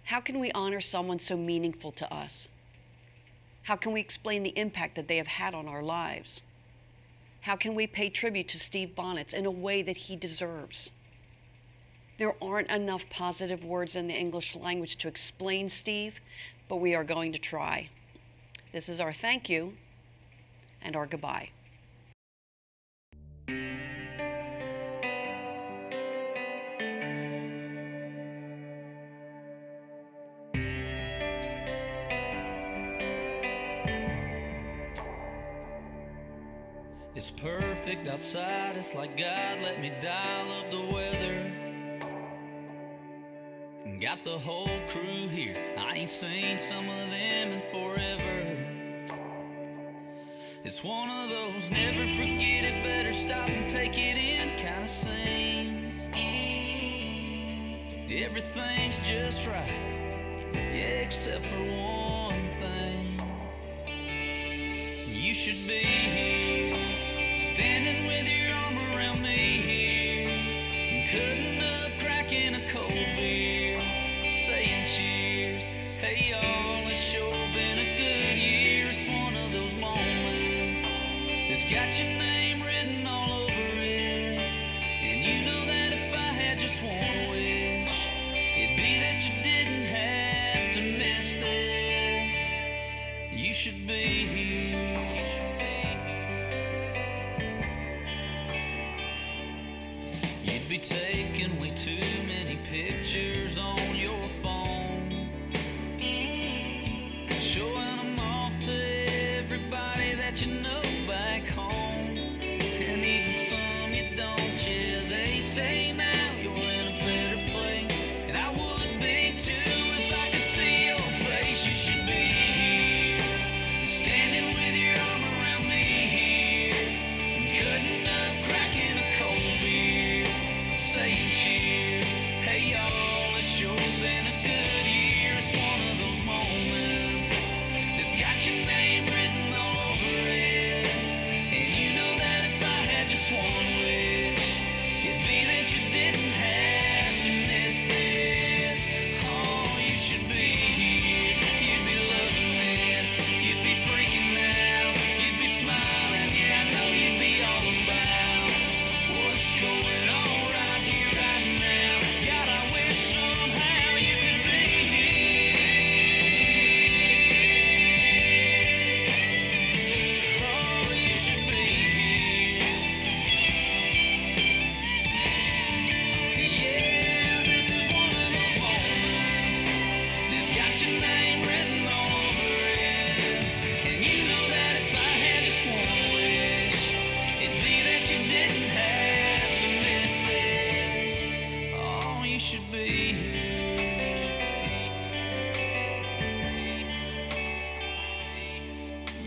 How can we honor someone so meaningful to us? How can we explain the impact that they have had on our lives? How can we pay tribute to Steve Bonetz in a way that he deserves? There aren't enough positive words in the English language to explain Steve, but we are going to try. This is our thank you and our goodbye. It's perfect outside, it's like God let me dial up the weather. Got the whole crew here, I ain't seen some of them in forever. It's one of those never forget it, better stop and take it in kind of scenes. Everything's just right, yeah, except for one thing. You should be here, standing with your arm around me here, cutting up, cracking a cold beer, saying cheers. Hey y'all, it's sure been a good year. It's one of those moments that's got your name written all over it. And you know that if I had just one wish, it'd be that you didn't have to miss this. You should be here. You'd be taking way too many pictures on your phone, showing them off to everybody that you know back home. And even some you don't, yeah, they say now you're in a better place. And I would be too if I could see your face. You should be here, standing with your arm around me here, cutting up, cracking a cold beer, saying cheers. Hey y'all, it's sure been a good year. It's one of those moments that's got your name written all over it. And you know that if I had just one wish, it'd be that you didn't have to miss this. Oh, you should be here, you'd be loving this, you'd be freaking out, you'd be smiling, yeah, I know you'd be all about what's going on right here, right now. God, I wish somehow you could be here. Oh, you should be here. Yeah, this is one of those moments that's got your name written all over it. And you know that if I had just one wish, it'd be that you didn't have to miss this. Oh, you should be here.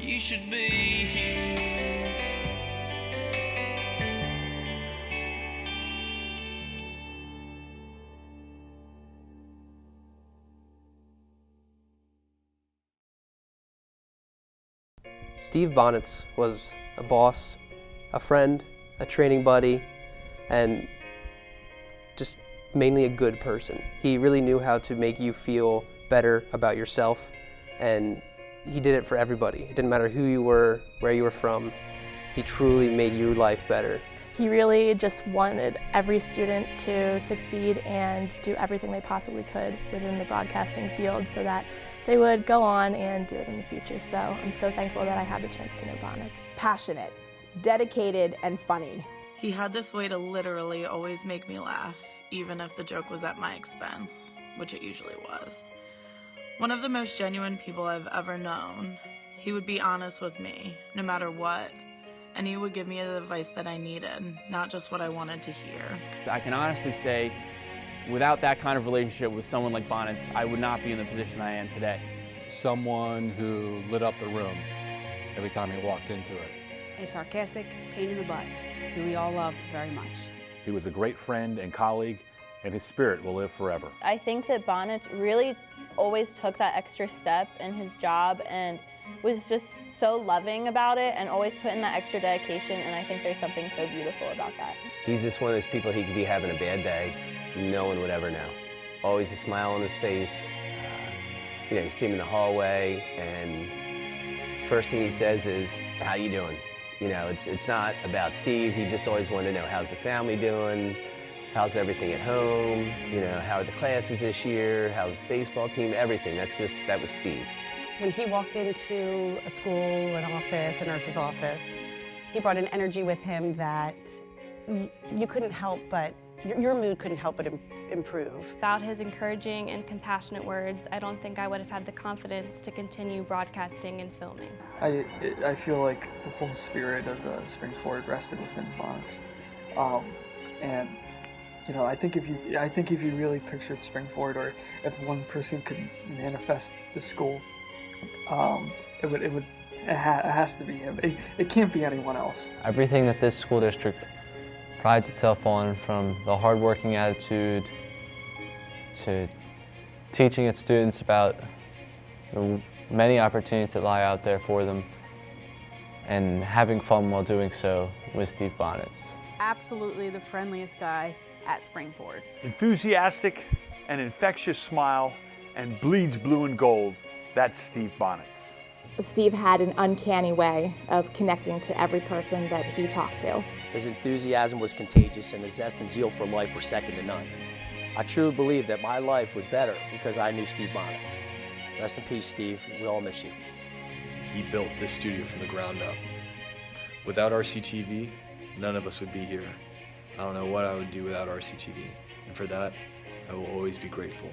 You should be here. Steve Bonetz was a boss, a friend, a training buddy, and just mainly a good person. He really knew how to make you feel better about yourself, and he did it for everybody. It didn't matter who you were, where you were from. He truly made your life better. He really just wanted every student to succeed and do everything they possibly could within the broadcasting field so that they would go on and do it in the future. So I'm so thankful that I had the chance to know Bonetz. Passionate, dedicated, and funny. He had this way to literally always make me laugh, even if the joke was at my expense, which it usually was. One of the most genuine people I've ever known. He would be honest with me, no matter what, and he would give me the advice that I needed, not just what I wanted to hear. I can honestly say, without that kind of relationship with someone like Bonetz, I would not be in the position I am today. Someone who lit up the room every time he walked into it. A sarcastic pain in the butt, who we all loved very much. He was a great friend and colleague, and his spirit will live forever. I think that Bonetz really always took that extra step in his job and was just so loving about it and always put in that extra dedication, and I think there's something so beautiful about that. He's just one of those people, he could be having a bad day, no one would ever know. always a smile on his face. You know, you see him in the hallway, and first thing he says is, "How you doing?" You know, it's not about Steve. He just always wanted to know, how's the family doing? How's everything at home? You know, how are the classes this year? How's the baseball team? Everything. That was Steve. When he walked into a school, an office, a nurse's office, he brought an energy with him that you couldn't help but, your mood couldn't help but improve. Without his encouraging and compassionate words, I don't think I would have had the confidence to continue broadcasting and filming. I feel like the whole spirit of Spring Forward rested within Bonetz. And you know, I think if you really pictured Spring Forward, or if one person could manifest the school, it has to be him. It can't be anyone else. Everything that this school district prides itself on, from the hardworking attitude to teaching its students about the many opportunities that lie out there for them, and having fun while doing so, was Steve Bonetz. Absolutely the friendliest guy at Spring Forward. Enthusiastic, an infectious smile, and bleeds blue and gold. That's Steve Bonetz. Steve had an uncanny way of connecting to every person that he talked to. His enthusiasm was contagious, and his zest and zeal for life were second to none. I truly believe that my life was better because I knew Steve Bonetz. Rest in peace, Steve. We all miss you. He built this studio from the ground up. Without RCTV, none of us would be here. I don't know what I would do without RCTV, and for that, I will always be grateful.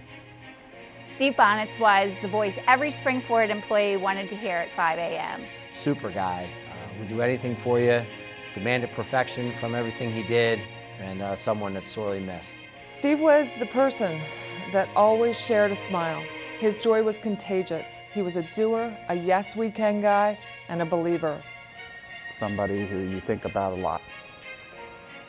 Steve Bonetz was the voice every Spring Forward employee wanted to hear at 5 a.m. Super guy, would do anything for you, demanded perfection from everything he did, and someone that's sorely missed. Steve was the person that always shared a smile. His joy was contagious. He was a doer, a yes we can guy, and a believer. Somebody who you think about a lot,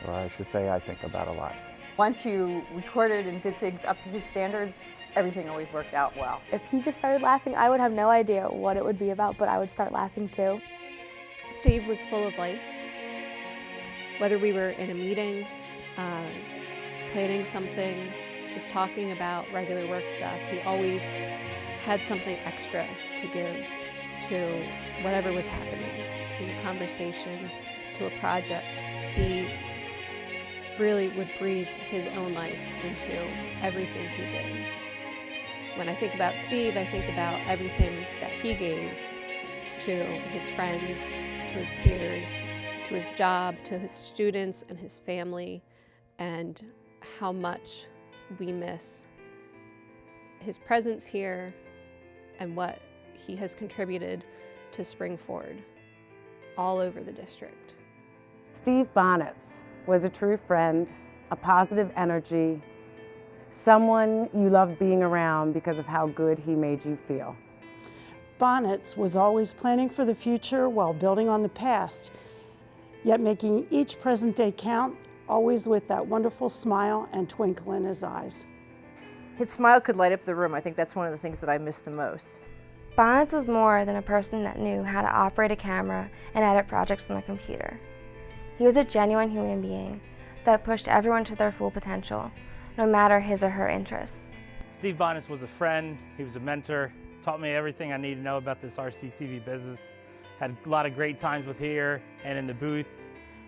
or I should say I think about a lot. Once you recorded and did things up to his standards, everything always worked out well. If he just started laughing, I would have no idea what it would be about, but I would start laughing too. Steve was full of life. Whether we were in a meeting, planning something, just talking about regular work stuff, he always had something extra to give to whatever was happening, to a conversation, to a project. He really would breathe his own life into everything he did. When I think about Steve, I think about everything that he gave to his friends, to his peers, to his job, to his students and his family, and how much we miss his presence here and what he has contributed to Spring Forward all over the district. Steve Bonetz was a true friend, a positive energy, someone you loved being around because of how good he made you feel. Bonetz was always planning for the future while building on the past, yet making each present day count, always with that wonderful smile and twinkle in his eyes. His smile could light up the room. I think that's one of the things that I miss the most. Bonetz was more than a person that knew how to operate a camera and edit projects on the computer. He was a genuine human being that pushed everyone to their full potential, no matter his or her interests. Steve Bonetz was a friend, he was a mentor, taught me everything I need to know about this RCTV business. Had a lot of great times with here and in the booth.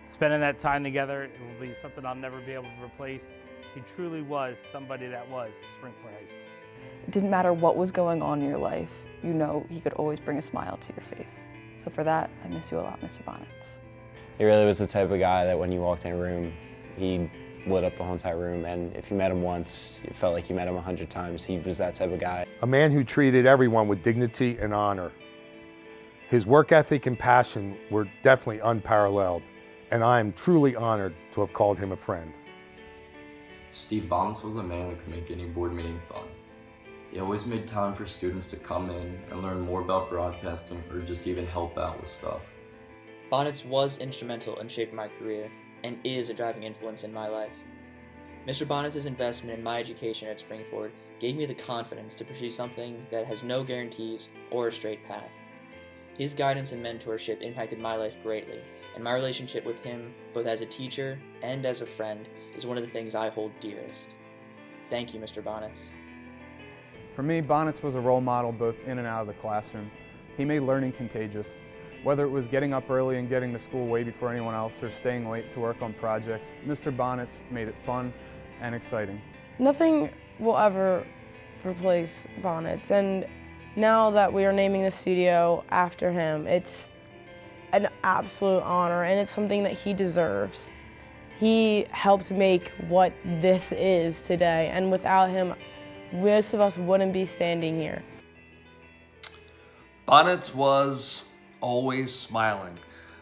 Spending that time together, it will be something I'll never be able to replace. He truly was somebody that was Spring Forward High School. It didn't matter what was going on in your life, you know he could always bring a smile to your face. So for that, I miss you a lot, Mr. Bonetz. He really was the type of guy that when you walked in a room, he lit up the whole entire room, and if you met him once, it felt like you met him 100 times. He was that type of guy. A man who treated everyone with dignity and honor. His work ethic and passion were definitely unparalleled, and I am truly honored to have called him a friend. Steve Bonetz was a man that could make any board meeting fun. He always made time for students to come in and learn more about broadcasting or just even help out with stuff. Bonetz was instrumental in shaping my career and is a driving influence in my life. Mr. Bonetz's investment in my education at Spring Forward gave me the confidence to pursue something that has no guarantees or a straight path. His guidance and mentorship impacted my life greatly, and my relationship with him, both as a teacher and as a friend, is one of the things I hold dearest. Thank you, Mr. Bonetz. For me, Bonetz was a role model both in and out of the classroom. He made learning contagious. Whether it was getting up early and getting to school way before anyone else or staying late to work on projects, Mr. Bonetz made it fun and exciting. Nothing will ever replace Bonetz, and now that we are naming the studio after him, it's an absolute honor and it's something that he deserves. He helped make what this is today, and without him, most of us wouldn't be standing here. Bonetz was always smiling.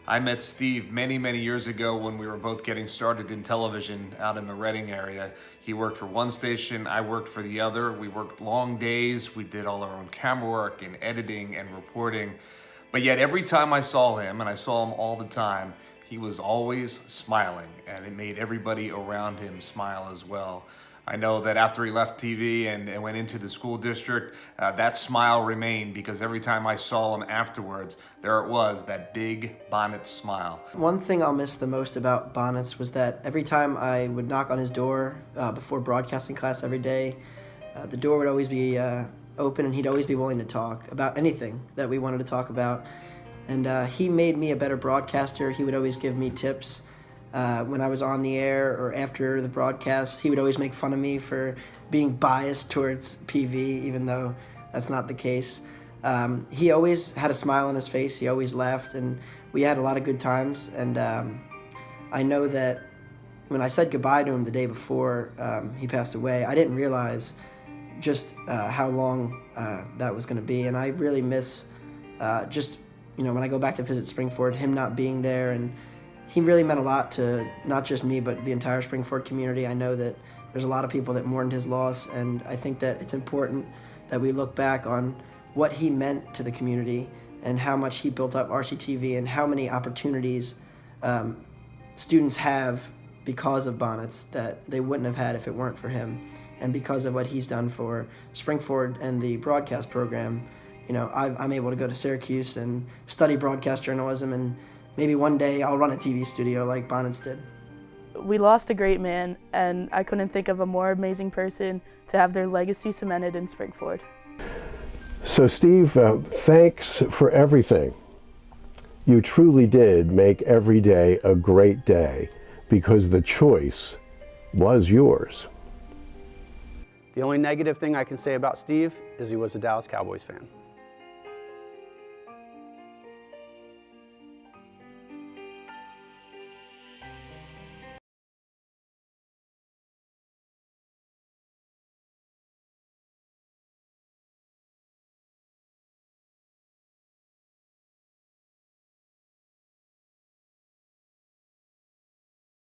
I met Steve many, many years ago when we were both getting started in television out in the Reading area. He worked for one station, I worked for the other. We worked long days, we did all our own camera work and editing and reporting. But yet every time I saw him, and I saw him all the time, he was always smiling, and it made everybody around him smile as well. I know that after he left TV and went into the school district, that smile remained, because every time I saw him afterwards, there it was, that big Bonetz smile. One thing I'll miss the most about Bonetz was that every time I would knock on his door before broadcasting class every day, the door would always be open, and he'd always be willing to talk about anything that we wanted to talk about. And he made me a better broadcaster. He would always give me tips. When I was on the air or after the broadcast, he would always make fun of me for being biased towards PV, even though that's not the case. He always had a smile on his face, he always laughed, and we had a lot of good times. And I know that when I said goodbye to him the day before he passed away, I didn't realize just how long that was going to be. And I really miss just, when I go back to visit Springford, him not being there. And he really meant a lot to not just me, but the entire Springford community. I know that there's a lot of people that mourned his loss, and I think that it's important that we look back on what he meant to the community and how much he built up RCTV and how many opportunities students have because of Bonetz that they wouldn't have had if it weren't for him. And because of what he's done for Springford and the broadcast program, I'm able to go to Syracuse and study broadcast journalism, and maybe one day I'll run a TV studio like Bonetz did. We lost a great man, and I couldn't think of a more amazing person to have their legacy cemented in Springford. So Steve, thanks for everything. You truly did make every day a great day, because the choice was yours. The only negative thing I can say about Steve is he was a Dallas Cowboys fan.